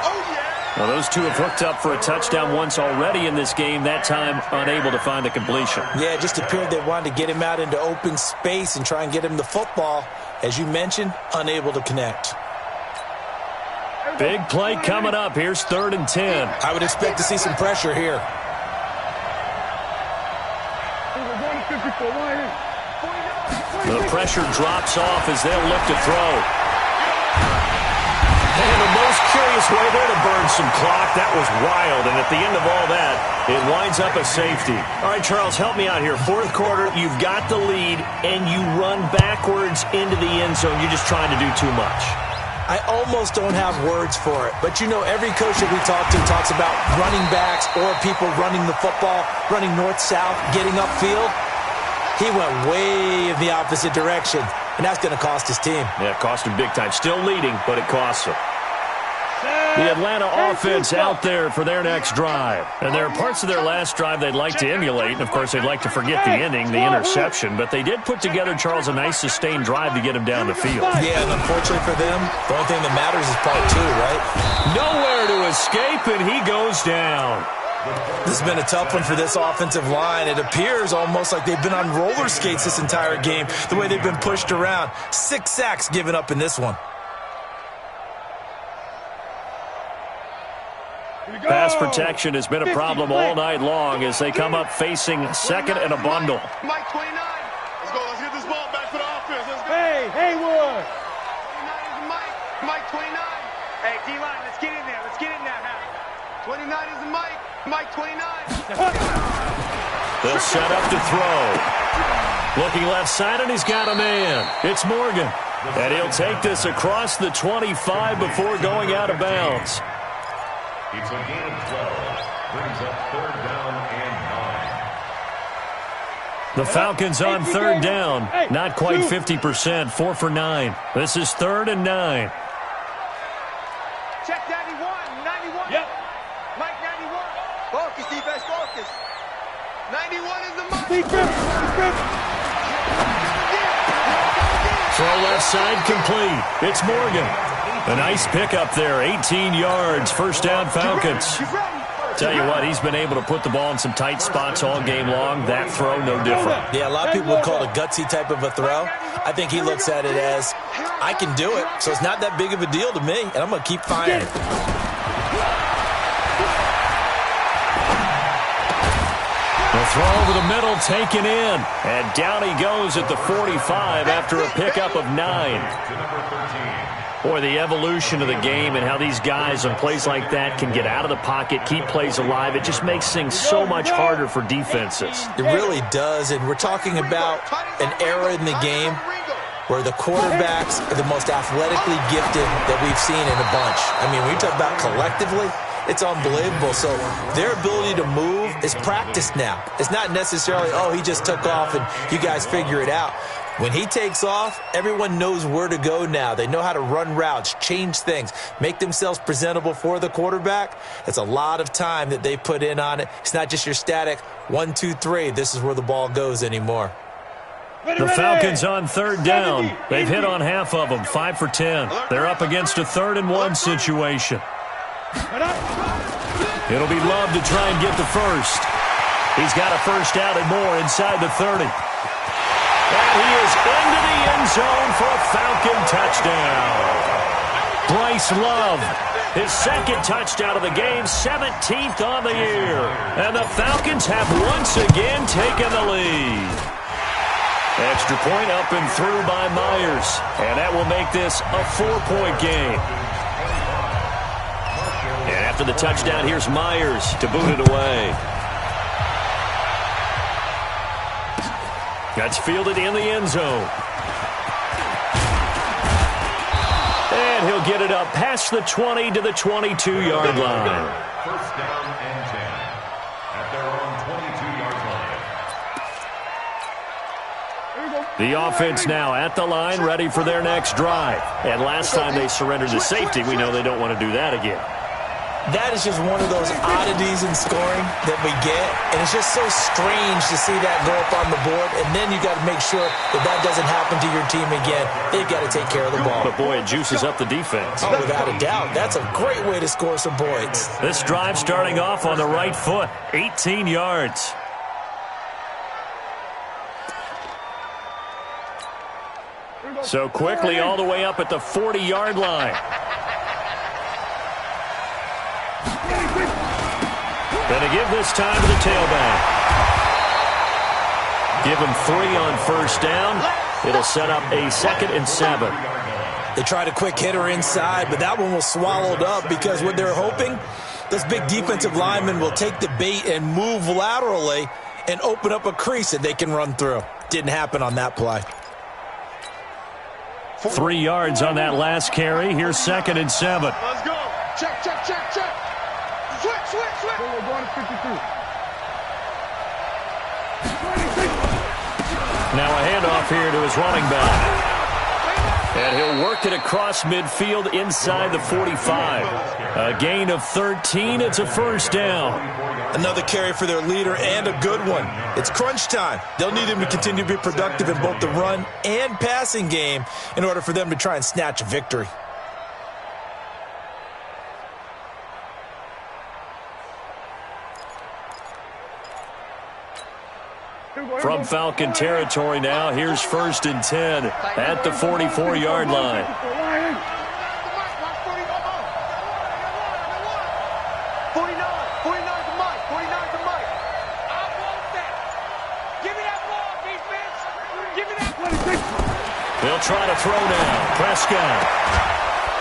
Well, those two have hooked up for a touchdown once already in this game, that time unable to find the completion. Yeah, it just appeared they wanted to get him out into open space and try and get him the football. As you mentioned, unable to connect. Big play coming up. Here's 3rd and 10. I would expect to see some pressure here. The pressure drops off as they'll look to throw. And the most curious way there to burn some clock. That was wild, and at the end of all that, it winds up a safety. All right, Charles, help me out here. 4th quarter, you've got the lead, and you run backwards into the end zone. You're just trying to do too much. I almost don't have words for it, but you know every coach that we talk to talks about running backs or people running the football, running north-south, getting upfield. He went way in the opposite direction, and that's going to cost his team. Yeah, it cost him big time. Still leading, but it costs him. The Atlanta offense out there for their next drive. And there are parts of their last drive they'd like to emulate. And, of course, they'd like to forget the ending, the interception. But they did put together, Charles, a nice sustained drive to get him down the field. Yeah, and unfortunately for them, the only thing that matters is part 2, right? Nowhere to escape, and he goes down. This has been a tough one for this offensive line. It appears almost like they've been on roller skates this entire game, the way they've been pushed around. 6 sacks given up in this one. Pass protection has been a problem all night long as they come up facing 2nd and a bundle. Mike 29. Let's go. Let's get this ball back for the offense. Let's go. Hey, Haywood. 29 is Mike. Mike 29. Hey, D-line, let's get in there. Let's get in there, Hal. 29 is Mike. Mike 29. They'll set up to throw. Looking left side, and he's got a man. It's Morgan. And he'll take this across the 25 before going out of bounds. It's a gain of 12. Brings up 3rd down and 9. The Falcons on 3rd down. Not quite 50%. 4 for 9. This is 3rd and 9. Check 91. 91. Yep. Mike 91. Focus, defense, focus. 91 is the Mike. Defense. Throw left side complete. It's Morgan. A nice pickup there, 18 yards, 1st down Falcons. Tell you what, he's been able to put the ball in some tight spots all game long. That throw, no different. Yeah, a lot of people would call it a gutsy type of a throw. I think he looks at it as, I can do it, so it's not that big of a deal to me, and I'm going to keep firing. The throw over the middle, taken in. And down he goes at the 45 after a pickup of 9. To number 13. Boy, the evolution of the game and how these guys on plays like that can get out of the pocket, keep plays alive, it just makes things so much harder for defenses. It really does, and we're talking about an era in the game where the quarterbacks are the most athletically gifted that we've seen in a bunch. I mean, when you talk about collectively, it's unbelievable. So their ability to move is practiced now. It's not necessarily, oh, he just took off and you guys figure it out. When he takes off, everyone knows where to go now. They know how to run routes, change things, make themselves presentable for the quarterback. It's a lot of time that they put in on it. It's not just your static 1, 2, 3. This is where the ball goes anymore. The Falcons on 3rd down. They've hit on half of them, 5 for 10. They're up against a 3rd and 1 situation. It'll be Love to try and get the first. He's got a first out and more inside the 30. And he is into the end zone for a Falcon touchdown. Bryce Love, his 2nd touchdown of the game, 17th on the year. And the Falcons have once again taken the lead. Extra point up and through by Myers. And that will make this a 4-point game. And after the touchdown, here's Myers to boot it away. That's fielded in the end zone. And he'll get it up past the 20 to the 22-yard line. First down and 10 at their own 22-yard line. The offense now at the line, ready for their next drive. And last time they surrendered the safety, we know they don't want to do that again. That is just one of those oddities in scoring that we get, and it's just so strange to see that go up on the board, and then you got to make sure that that doesn't happen to your team again. They've got to take care of the ball. But, boy, it juices up the defense. Oh, without a doubt. That's a great way to score some points. This drive starting off on the right foot, 18 yards. So quickly all the way up at the 40-yard line. Going to give this time to the tailback. Give him 3 on first down. It'll set up a 2nd and 7. They tried a quick hitter inside, but that one was swallowed up because what they're hoping, this big defensive lineman will take the bait and move laterally and open up a crease that they can run through. Didn't happen on that play. 3 yards on that last carry. Here's 2nd and 7. Let's go. Check, check, check, check. Switch, switch, switch. We're going to 52. Now a handoff here to his running back. And he'll work it across midfield inside the 45. A gain of 13. It's a first down. Another carry for their leader and a good one. It's crunch time. They'll need him to continue to be productive in both the run and passing game in order for them to try and snatch a victory. From Falcon territory now, here's 1st and 10 at the 44-yard line. 49 to Mike. 49 to Mike. I want that. Give me that ball, defense. Give me that. They'll try to throw now. Prescott.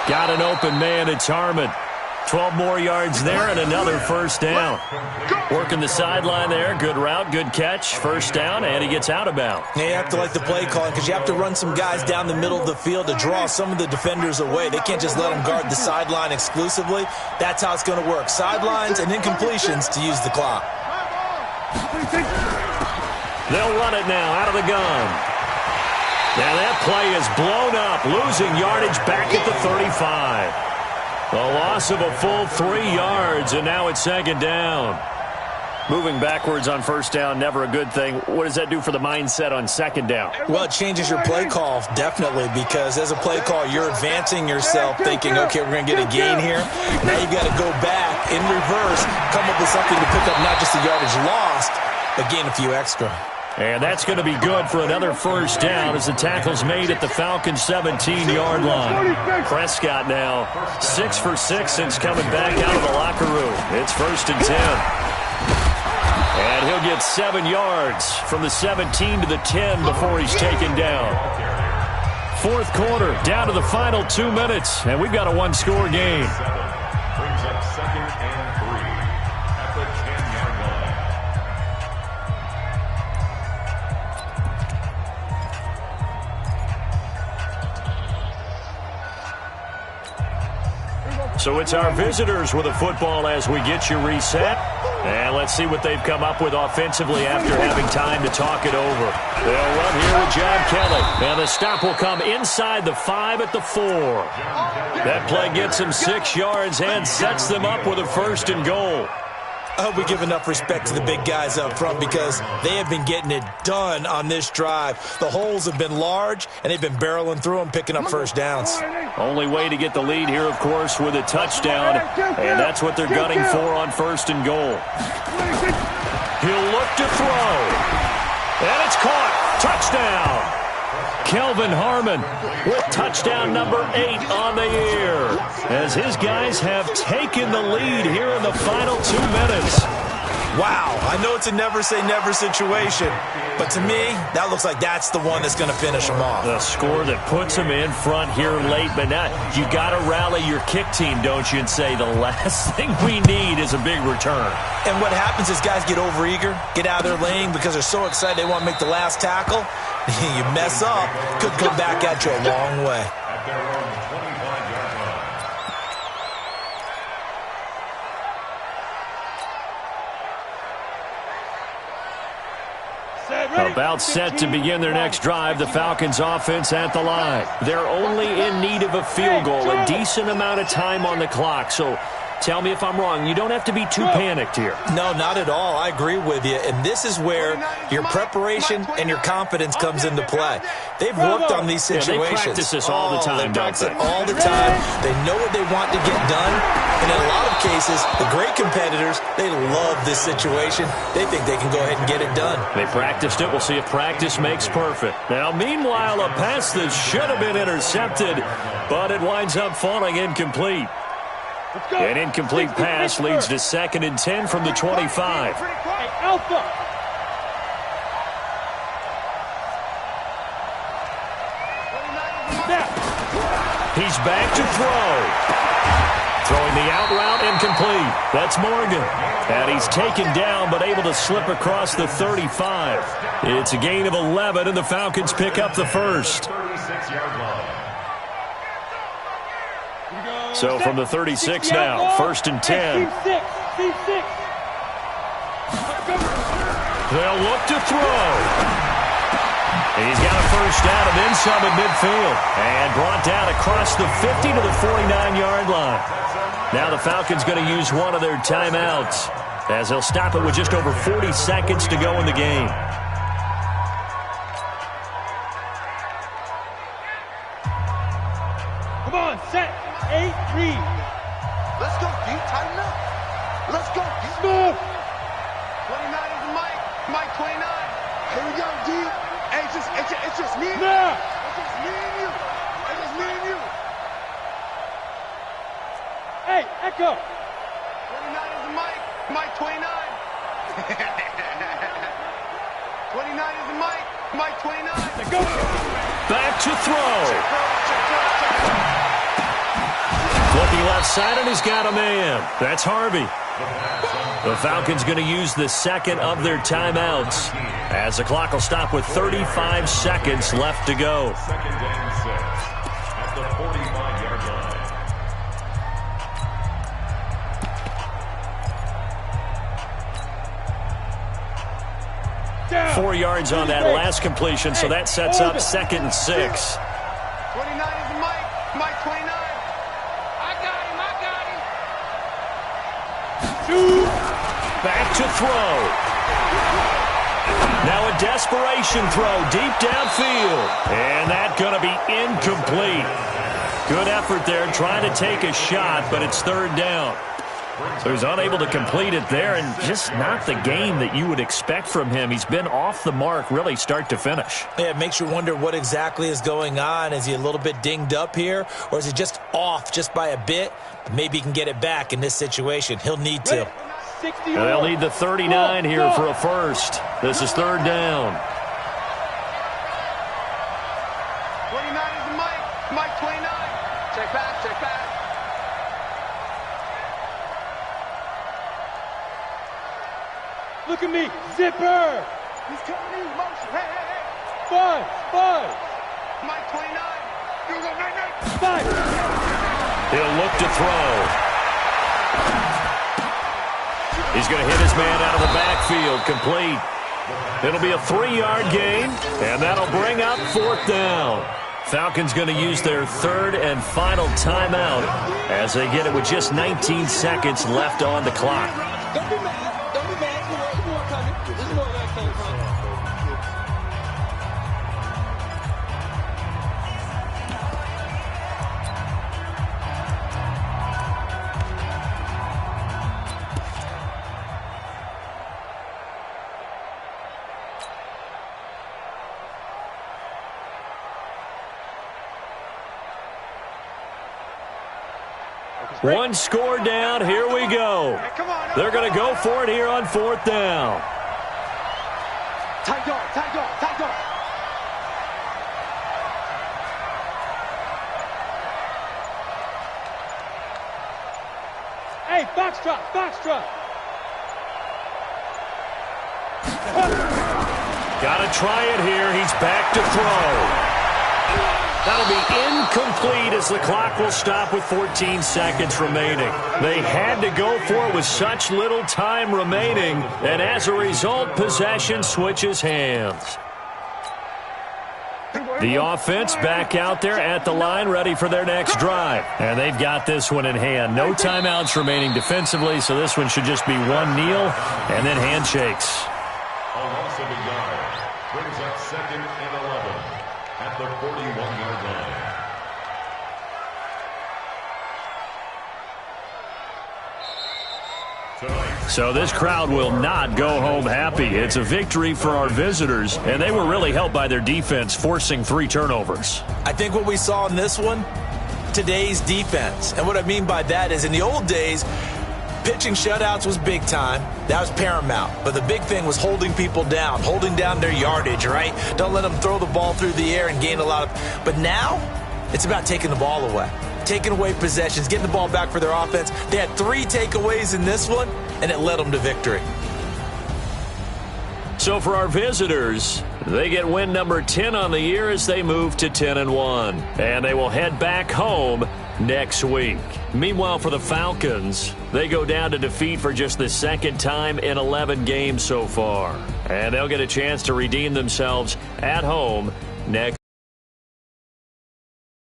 Got an open man. It's Harmon. 12 more yards there and another first down. Working the sideline there. Good route, good catch. First down, and he gets out of bounds. Yeah, you have to like the play calling because you have to run some guys down the middle of the field to draw some of the defenders away. They can't just let them guard the sideline exclusively. That's how it's going to work. Sidelines and incompletions to use the clock. They'll run it now out of the gun. Now that play is blown up, losing yardage back at the 35. A loss of a full 3 yards, and now it's 2nd down. Moving backwards on first down, never a good thing. What does that do for the mindset on 2nd down? Well, it changes your play call, definitely, because as a play call, you're advancing yourself, thinking, okay, we're going to get a gain here. Now you've got to go back in reverse, come up with something to pick up not just the yardage lost, but gain a few extra. And that's going to be good for another first down as the tackle's made at the Falcons' 17-yard line. Prescott now 6 for 6 since coming back out of the locker room. It's 1st and 10. And he'll get 7 yards from the 17 to the 10 before he's taken down. 4th quarter, down to the final 2 minutes, and we've got a 1-score game. Brings up 2nd and 3 at the 10-yard line. So it's our visitors with a football as we get you reset. And let's see what they've come up with offensively after having time to talk it over. They'll run here with John Kelly. And the stop will come inside the 5 at the 4. That play gets them 6 yards and sets them up with a 1st and goal. I hope we give enough respect to the big guys up front because they have been getting it done on this drive. The holes have been large, and they've been barreling through them, picking up first downs. Only way to get the lead here, of course, with a touchdown, and that's what they're gunning for on 1st and goal. He'll look to throw, and it's caught. Touchdown. Kelvin Harmon with touchdown number 8 on the year as his guys have taken the lead here in the final 2 minutes. Wow, I know it's a never-say-never situation, but to me, that looks like that's the one that's going to finish them off. The score that puts them in front here late, but now you got to rally your kick team, don't you, and say the last thing we need is a big return. And what happens is guys get overeager, get out of their lane because they're so excited they want to make the last tackle. You mess up, could come back at you a long way. At their own 25-yard line. About set to begin their next drive, the Falcons offense at the line. They're only in need of a field goal, a decent amount of time on the clock. So tell me if I'm wrong. You don't have to be too panicked here. No, not at all. I agree with you. And this is where your preparation and your confidence comes into play. They've worked on these situations. They practice this all the time, they practice it all the time. They know what they want to get done. And in a lot of cases, the great competitors, they love this situation. They think they can go ahead and get it done. They practiced it. We'll see if practice makes perfect. Now, meanwhile, a pass that should have been intercepted, but it winds up falling incomplete. An incomplete pass leads to 2nd and 10 from the 25. Hey, Alpha. He's back to throw. Throwing the out route incomplete. That's Morgan. And he's taken down but able to slip across the 35. It's a gain of 11, and the Falcons pick up the first. 36-yard line. So from the 36 now, 1st and 10. Team 6. They'll look to throw. He's got a first down and then some at midfield. And brought down across the 50 to the 49-yard line. Now the Falcons going to use one of their timeouts as they'll stop it with just over 40 seconds to go in the game. Come on, set. 8, read. Let's go, D. Tighten up. Let's go, D. Smooth. 29 is Mike. Mike 29. Here we go, D. Hey, it's just me. Nah. It's just me and you. It's just me and you. Hey, Echo. 29 is Mike. Mike 29. 29 is Mike. Mike 29. Let's go. Back to throw. Looking left side, and he's got a man. That's Harvey. The Falcons going to use the second of their timeouts as the clock will stop with 35 seconds left to go. 2nd and 6 at the 45-yard line. Down. 4 yards on that last completion, so that sets up 2nd and 6. 29 is Mike. Mike 29. Back to throw. Now a desperation throw deep downfield. And that's going to be incomplete. Good effort there trying to take a shot, but it's 3rd down. So he's unable to complete it there, and just not the game that you would expect from him. He's been off the mark really start to finish. Yeah, it makes you wonder what exactly is going on. Is he a little bit dinged up here, or is he just off just by a bit? Maybe he can get it back in this situation. He'll need to. They'll need the 39 here for a first. This is 3rd down. 29 is Mike. Mike 29. Check back, check back. Look at me. Zipper. He's coming in motion. Hey, hey, hey. Five. Mike 29. Here we go, 9. 5. He'll look to throw. He's going to hit his man out of the backfield, complete. It'll be a 3-yard gain, and that'll bring up 4th down. Falcons going to use their 3rd and final timeout as they get it with just 19 seconds left on the clock. Don't be mad. Don't be mad. There's more coming. There's more where that came from. One score down. Here we go. They're going to go for it here on 4th down. Tight dog, tight dog, tight dog. Hey, foxtrot, foxtrot. Got to try it here. He's back to throw. That'll be incomplete as the clock will stop with 14 seconds remaining. They had to go for it with such little time remaining, and as a result, possession switches hands. The offense back out there at the line, ready for their next drive. And they've got this one in hand. No timeouts remaining defensively, so this one should just be one kneel and then handshakes. A loss of a yard brings up 2nd and 11 at the 41-yard line. So this crowd will not go home happy. It's a victory for our visitors, and they were really helped by their defense, forcing 3 turnovers. I think what we saw in this one, today's defense. And what I mean by that is in the old days, pitching shutouts was big time. That was paramount. But the big thing was holding people down, holding down their yardage, right? Don't let them throw the ball through the air and gain a lot of. But now, it's about taking the ball away, taking away possessions, getting the ball back for their offense. They had 3 takeaways in this one, and it led them to victory. So for our visitors, they get win number 10 on the year as they move to 10-1. And they will head back home next week. Meanwhile, for the Falcons, they go down to defeat for just the 2nd time in 11 games so far. And they'll get a chance to redeem themselves at home next